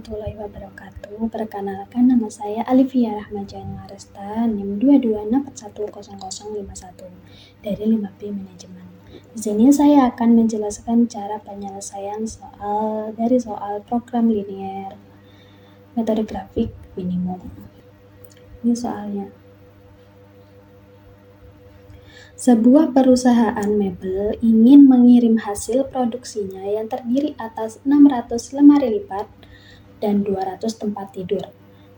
warahmatullahi wabarakatuh. Perkenalkan, nama saya Alivia Rahmajani Aresta, NIM 22610051 dari 5B Manajemen. Di sini saya akan menjelaskan cara penyelesaian soal program linier metode grafik minimum. Ini soalnya. Sebuah perusahaan mebel ingin mengirim hasil produksinya yang terdiri atas 600 lemari lipat dan 200 tempat tidur.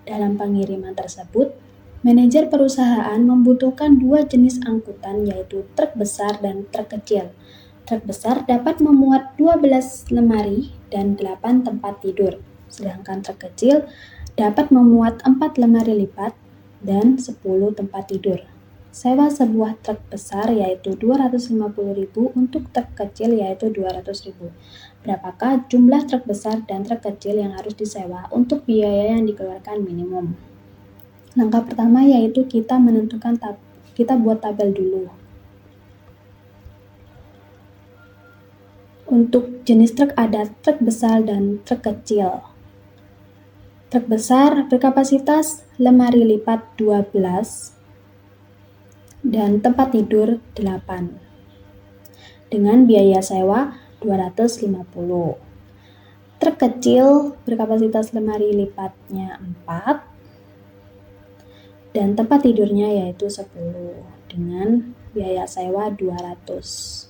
Dalam pengiriman tersebut, manajer perusahaan membutuhkan dua jenis angkutan, yaitu truk besar dan truk kecil. Truk besar dapat memuat 12 lemari dan 8 tempat tidur, sedangkan truk kecil dapat memuat 4 lemari lipat dan 10 tempat tidur. Sewa sebuah truk besar yaitu 250.000, untuk truk kecil yaitu 200.000. Berapakah jumlah truk besar dan truk kecil yang harus disewa untuk biaya yang dikeluarkan minimum? Langkah pertama yaitu kita buat tabel dulu. Untuk jenis truk ada truk besar dan truk kecil. Truk besar berkapasitas lemari lipat 12 dan tempat tidur 8 dengan biaya sewa 250. Truk kecil berkapasitas lemari lipatnya 4 dan tempat tidurnya yaitu 10 dengan biaya sewa 200.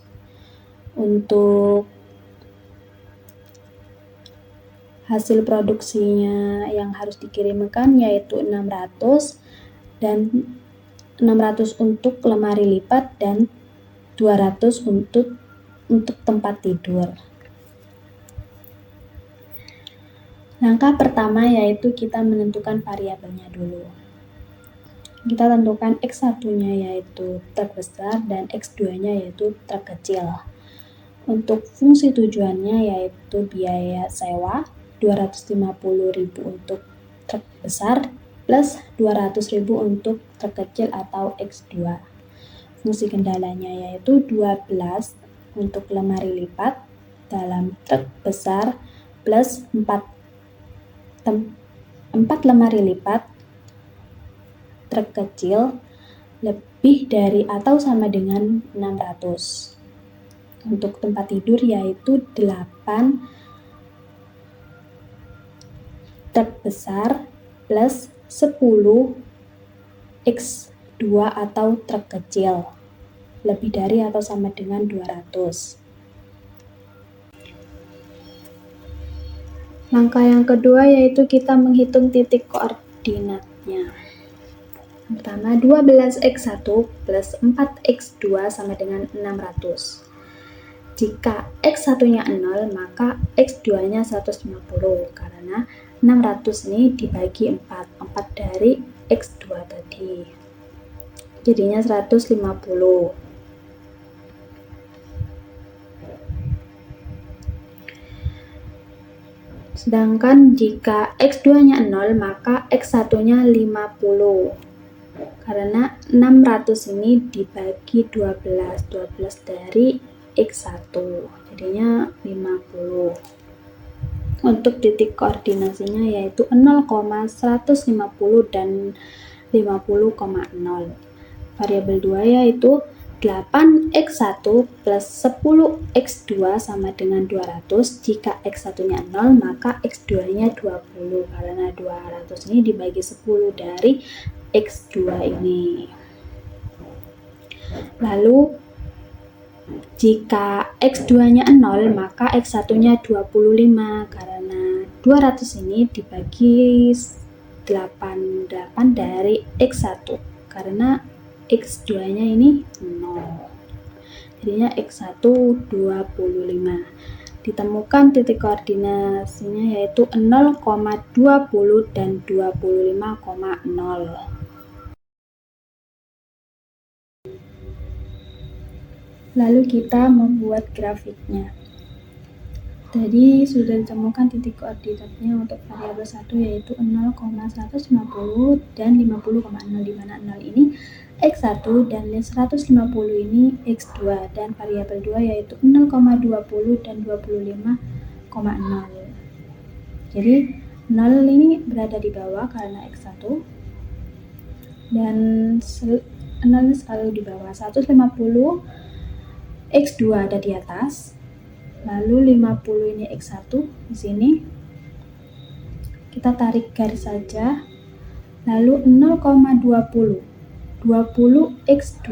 Untuk hasil produksinya yang harus dikirimkan yaitu 600 untuk lemari lipat dan 200 untuk tempat tidur. Langkah pertama yaitu kita menentukan variabelnya dulu. Kita tentukan X1-nya yaitu truk besar dan X2-nya yaitu truk kecil. Untuk fungsi tujuannya yaitu biaya sewa 250.000 untuk truk besar plus 200.000 untuk truk kecil atau X2. Fungsi kendalanya yaitu 12 untuk lemari lipat dalam truk besar plus 4 lemari lipat truk kecil lebih dari atau sama dengan 600. Untuk tempat tidur yaitu 8 truk besar plus 10 X2 atau truk kecil lebih dari atau sama dengan 200. Langkah yang kedua yaitu kita menghitung titik koordinatnya. Pertama, 12X1 plus 4X2 sama dengan 600. Jika X1-nya 0, maka X2-nya 150 karena 600 ini dibagi 4 dari X2 tadi. Jadinya 150. Sedangkan jika X2-nya 0, maka X1-nya 50. Karena 600 ini dibagi 12 dari X1, jadinya 50. Untuk titik koordinasinya yaitu 0,150 dan 50,0. Variabel 2 yaitu 8X1 plus 10X2 sama dengan 200. Jika X1-nya 0, maka X2-nya 20 karena 200 ini dibagi 10 dari X2 ini. Lalu jika X2-nya 0, maka X1-nya 25 karena 200 ini dibagi 8 dari X1 karena X2-nya ini 0. Jadinya X1 25. Ditemukan titik koordinasinya yaitu 0,20 dan 25,0. Lalu kita membuat grafiknya. Tadi sudah ditemukan titik koordinatnya untuk variabel 1 yaitu 0,150 dan 50,0, di mana 0 ini X1 dan 150 ini X2, dan variabel 2 yaitu 0,20 dan 25,0. Jadi 0 ini berada di bawah karena X1 dan 0 ini selalu di bawah. 150 X2 ada di atas, lalu 50 ini X1 di sini. Kita tarik garis saja, lalu 0,20 X2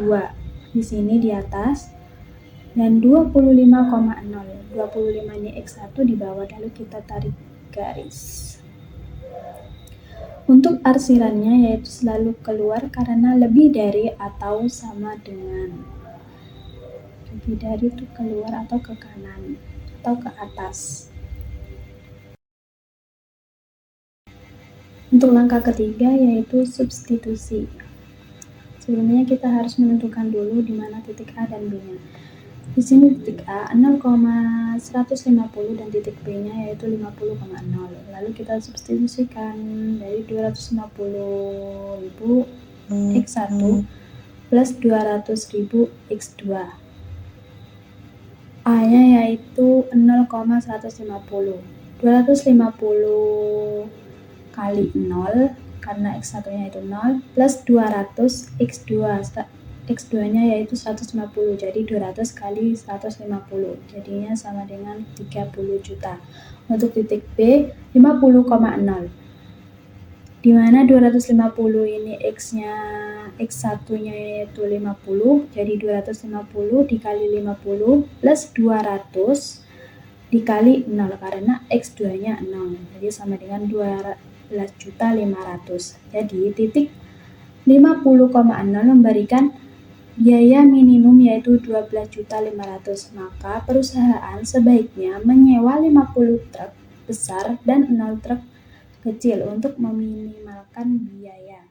di sini di atas, dan 25,0 25 ini X1 di bawah, lalu kita tarik garis. Untuk arsirannya yaitu selalu keluar karena lebih dari atau sama dengan. Lebih dari itu keluar atau ke kanan atau ke atas. Untuk langkah ketiga yaitu substitusi. Sebelumnya kita harus menentukan dulu di mana titik A dan B-nya. Di sini titik A 0,150 dan titik B-nya yaitu 50,0. Lalu kita substitusikan dari 250.000 X1 plus 200.000 X2. A-nya yaitu 0,150. 250 kali 0 karena X1-nya itu 0 plus 200 X2 nya yaitu 150, jadi 200 kali 150 jadinya sama dengan 30 juta. Untuk titik B 50,0, dimana 250 ini X1 nya yaitu 50, jadi 250 dikali 50 plus 200 dikali 0 karena X2 nya 0, jadi sama dengan 12.500. Jadi titik 50,0 memberikan biaya minimum yaitu 12.500. Maka perusahaan sebaiknya menyewa 50 truk besar dan 0 truk kecil untuk meminimalkan biaya.